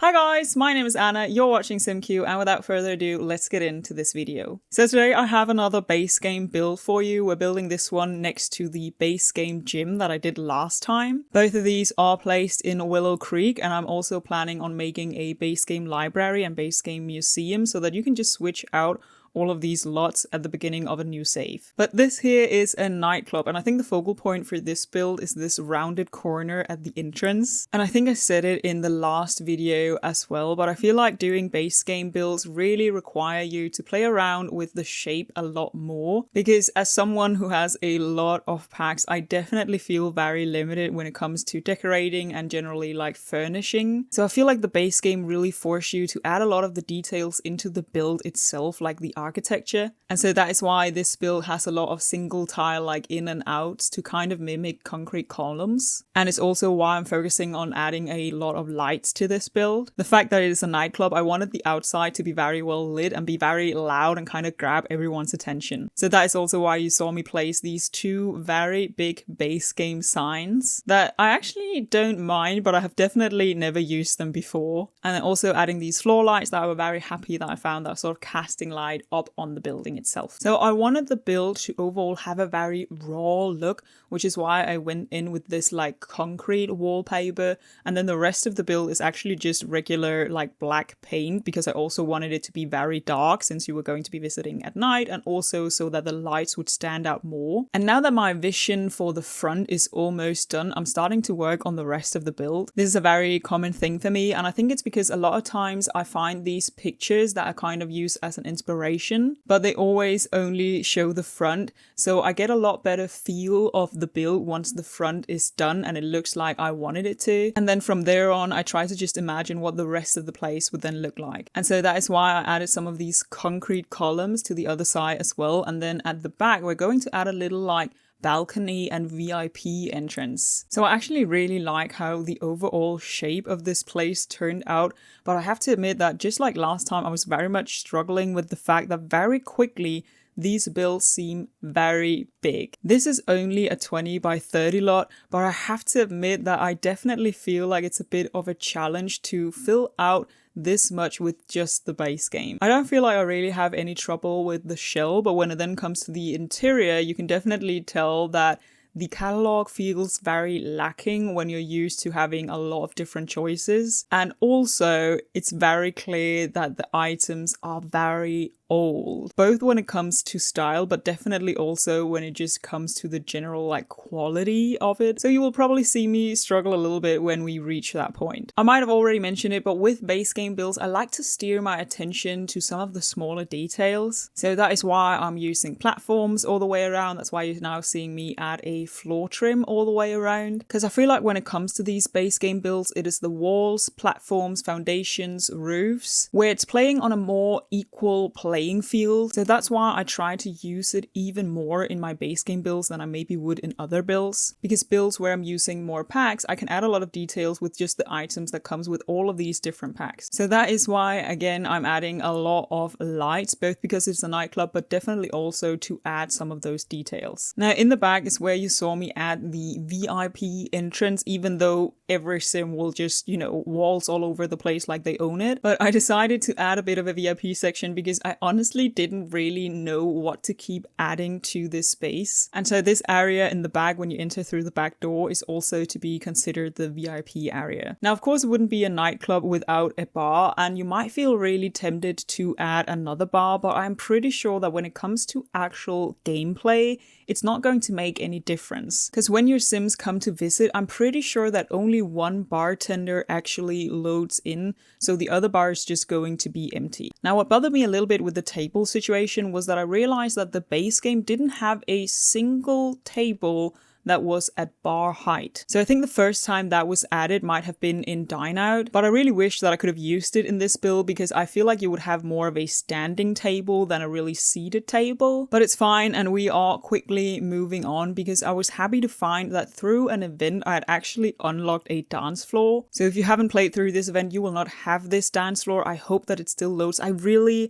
Hi guys, my name is Anna, you're watching simcue, and without further ado, let's get into this video. So today I have another base game build for you. We're building this one next to the base game gym that I did last time. Both of these are placed in Willow Creek, and I'm also planning on making a base game library and base game museum so that you can just switch out all of these lots at the beginning of a new save. But this here is a nightclub, and I think the focal point for this build is this rounded corner at the entrance. And I think I said it in the last video as well, but I feel like doing base game builds really require you to play around with the shape a lot more, because as someone who has a lot of packs, I definitely feel very limited when it comes to decorating and generally like furnishing. So I feel like the base game really forces you to add a lot of the details into the build itself, like the architecture. And so that is why this build has a lot of single tile like in and outs to kind of mimic concrete columns. And it's also why I'm focusing on adding a lot of lights to this build. The fact that it is a nightclub, I wanted the outside to be very well lit and be very loud and kind of grab everyone's attention. So that is also why you saw me place these two very big base game signs that I actually don't mind, but I have definitely never used them before. And then also adding these floor lights that I was very happy that I found, that sort of casting light up on the building itself. So I wanted the build to overall have a very raw look, which is why I went in with this like concrete wallpaper, and then the rest of the build is actually just regular like black paint, because I also wanted it to be very dark since you were going to be visiting at night, and also so that the lights would stand out more. And now that my vision for the front is almost done, I'm starting to work on the rest of the build. This is a very common thing for me, and I think it's because a lot of times I find these pictures that I kind of use as an inspiration, but they always only show the front. So I get a lot better feel of the build once the front is done and it looks like I wanted it to. And then from there on, I try to just imagine what the rest of the place would then look like. And so that is why I added some of these concrete columns to the other side as well. And then at the back, we're going to add a little like balcony and VIP entrance. So I actually really like how the overall shape of this place turned out, but I have to admit that just like last time, I was very much struggling with the fact that very quickly these builds seem very big. This is only a 20 by 30 lot, but I have to admit that I definitely feel like it's a bit of a challenge to fill out this much with just the base game. I don't feel like I really have any trouble with the shell, but when it then comes to the interior, you can definitely tell that the catalog feels very lacking when you're used to having a lot of different choices. And also, it's very clear that the items are very old, both when it comes to style, but definitely also when it just comes to the general like quality of it. So you will probably see me struggle a little bit when we reach that point. I might have already mentioned it, but with base game builds, I like to steer my attention to some of the smaller details. So that is why I'm using platforms all the way around. That's why you're now seeing me add a floor trim all the way around. Because I feel like when it comes to these base game builds, it is the walls, platforms, foundations, roofs, where it's playing on a more equal playing field. So that's why I try to use it even more in my base game builds than I maybe would in other builds. Because builds where I'm using more packs, I can add a lot of details with just the items that comes with all of these different packs. So that is why, again, I'm adding a lot of lights, both because it's a nightclub, but definitely also to add some of those details. Now in the back is where you saw me add the VIP entrance, even though every sim will just, walls all over the place like they own it. But I decided to add a bit of a VIP section because I honestly didn't really know what to keep adding to this space. And so this area in the back when you enter through the back door is also to be considered the VIP area. Now, of course, it wouldn't be a nightclub without a bar, and you might feel really tempted to add another bar, but I'm pretty sure that when it comes to actual gameplay, it's not going to make any difference. Because when your sims come to visit, I'm pretty sure that only one bartender actually loads in, so the other bar is just going to be empty. Now, what bothered me a little bit with the table situation was that I realized that the base game didn't have a single table that was at bar height. So I think the first time that was added might have been in Dine Out, but I really wish that I could have used it in this build because I feel like you would have more of a standing table than a really seated table. But it's fine, and we are quickly moving on because I was happy to find that through an event I had actually unlocked a dance floor. So if you haven't played through this event, you will not have this dance floor. I hope that it still loads. I really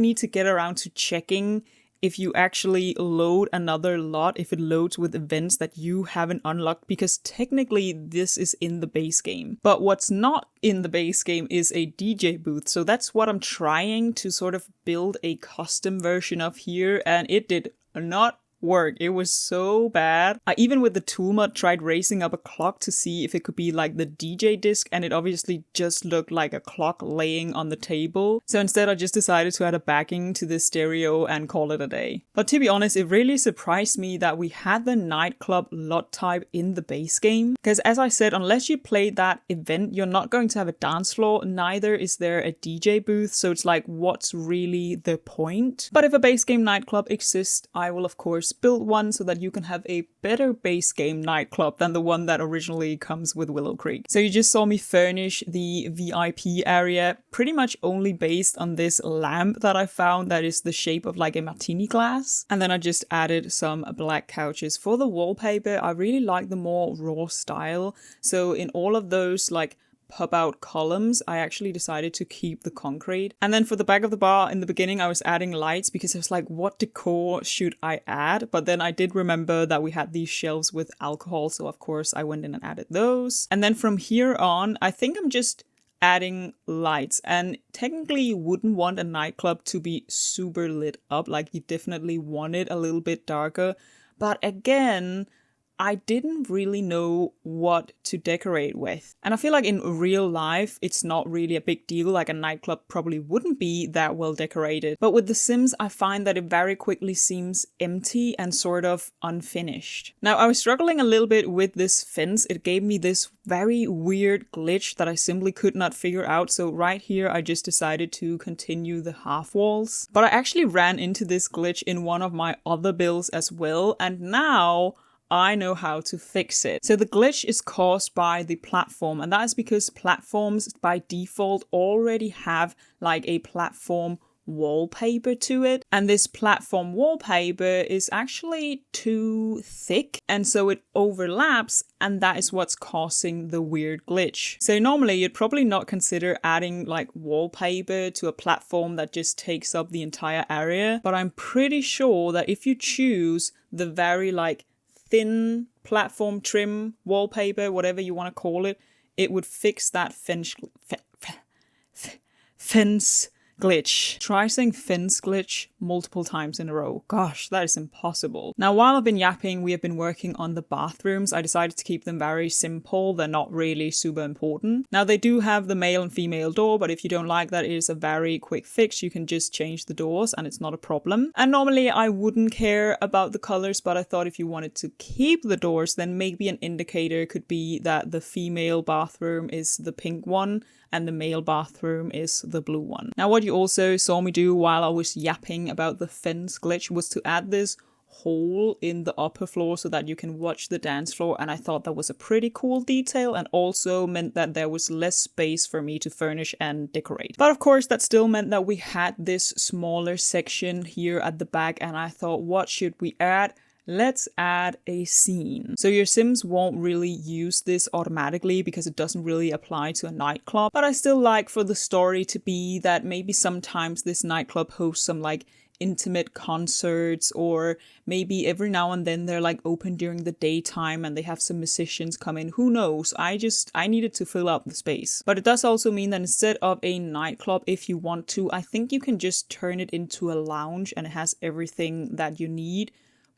need to get around to checking if you actually load another lot, if it loads with events that you haven't unlocked, because technically this is in the base game. But what's not in the base game is a DJ booth. So that's what I'm trying to sort of build a custom version of here, and it did not work. It was so bad. I even with the tool mod tried raising up a clock to see if it could be like the DJ disc, and it obviously just looked like a clock laying on the table. So instead I just decided to add a backing to this stereo and call it a day. But to be honest, it really surprised me that we had the nightclub lot type in the base game. Because as I said, unless you play that event, you're not going to have a dance floor, neither is there a DJ booth. So it's like, what's really the point? But if a base game nightclub exists, I will of course build one so that you can have a better base game nightclub than the one that originally comes with Willow Creek. So you just saw me furnish the VIP area pretty much only based on this lamp that I found that is the shape of like a martini glass. And then I just added some black couches. For the wallpaper, I really like the more raw style. So in all of those like pop out columns, I actually decided to keep the concrete. And then for the back of the bar, in the beginning I was adding lights because I was like, what decor should I add? But then I did remember that we had these shelves with alcohol, so of course I went in and added those. And then from here on, I think I'm just adding lights. And technically you wouldn't want a nightclub to be super lit up, like you definitely want it a little bit darker. But again, I didn't really know what to decorate with. And I feel like in real life, it's not really a big deal. Like a nightclub probably wouldn't be that well decorated. But with The Sims, I find that it very quickly seems empty and sort of unfinished. Now, I was struggling a little bit with this fence. It gave me this very weird glitch that I simply could not figure out. So right here, I just decided to continue the half walls. But I actually ran into this glitch in one of my other builds as well. And now I know how to fix it. So the glitch is caused by the platform, and that is because platforms by default already have like a platform wallpaper to it, and this platform wallpaper is actually too thick, and so it overlaps, and that is what's causing the weird glitch. So normally you'd probably not consider adding like wallpaper to a platform that just takes up the entire area, but I'm pretty sure that if you choose the very like thin platform trim wallpaper, whatever you want to call it, it would fix that fence glitch. Try saying fence glitch multiple times in a row. Gosh, that is impossible. Now, while I've been yapping, we have been working on the bathrooms. I decided to keep them very simple. They're not really super important. Now, they do have the male and female door, but if you don't like that, it is a very quick fix. You can just change the doors and it's not a problem. And normally I wouldn't care about the colors, but I thought if you wanted to keep the doors, then maybe an indicator could be that the female bathroom is the pink one and the male bathroom is the blue one. Now, what you also saw me do while I was yapping about the fence glitch was to add this hole in the upper floor so that you can watch the dance floor, and I thought that was a pretty cool detail and also meant that there was less space for me to furnish and decorate. But of course that still meant that we had this smaller section here at the back, and I thought, what should we add? Let's add a scene. So your Sims won't really use this automatically because it doesn't really apply to a nightclub, but I still like for the story to be that maybe sometimes this nightclub hosts some like intimate concerts, or maybe every now and then they're like open during the daytime and they have some musicians come in. Who knows? I needed to fill out the space. But it does also mean that instead of a nightclub, if you want to, I think you can just turn it into a lounge and it has everything that you need.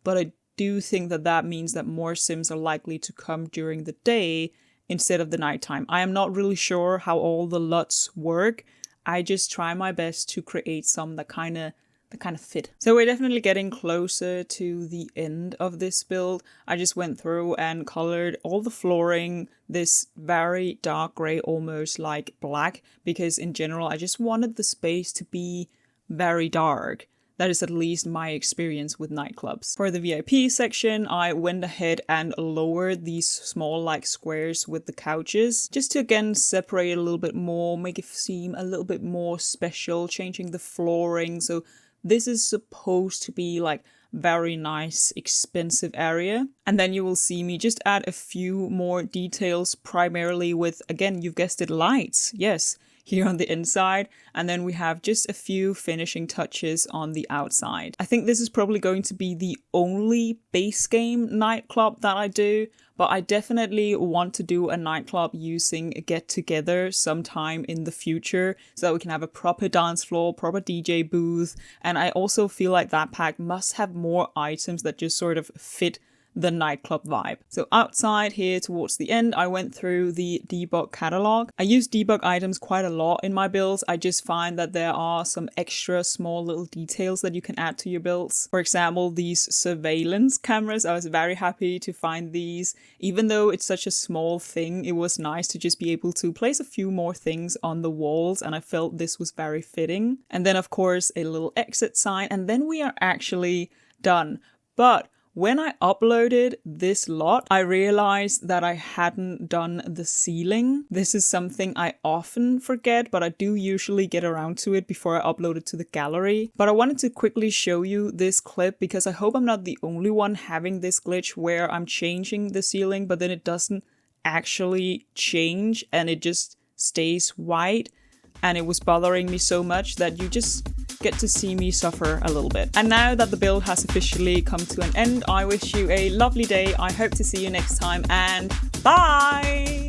But I do think that that means that more Sims are likely to come during the day instead of the nighttime. I am not really sure how all the LUTs work. I just try my best to create some that kind of fit. So we're definitely getting closer to the end of this build. I just went through and colored all the flooring this very dark gray, almost like black, because in general I just wanted the space to be very dark. That is at least my experience with nightclubs. For the VIP section, I went ahead and lowered these small like squares with the couches, just to again separate it a little bit more, make it seem a little bit more special, changing the flooring. So this is supposed to be like very nice, expensive area. And then you will see me just add a few more details, primarily with, again, you've guessed it, lights. Yes. here on the inside, and then we have just a few finishing touches on the outside. I think this is probably going to be the only base game nightclub that I do, but I definitely want to do a nightclub using a get-together sometime in the future so that we can have a proper dance floor, proper DJ booth, and I also feel like that pack must have more items that just sort of fit the nightclub vibe. So outside here towards the end, I went through the debug catalog. I use debug items quite a lot in my builds. I just find that there are some extra small little details that you can add to your builds. For example, these surveillance cameras, I was very happy to find these. Even though it's such a small thing, it was nice to just be able to place a few more things on the walls, and I felt this was very fitting. And then of course a little exit sign, and then we are actually done. But when I uploaded this lot, I realized that I hadn't done the ceiling. This is something I often forget, but I do usually get around to it before I upload it to the gallery. But I wanted to quickly show you this clip because I hope I'm not the only one having this glitch where I'm changing the ceiling, but then it doesn't actually change and it just stays white. And it was bothering me so much that you just get to see me suffer a little bit. And now that the build has officially come to an end, I wish you a lovely day. I hope to see you next time, and bye!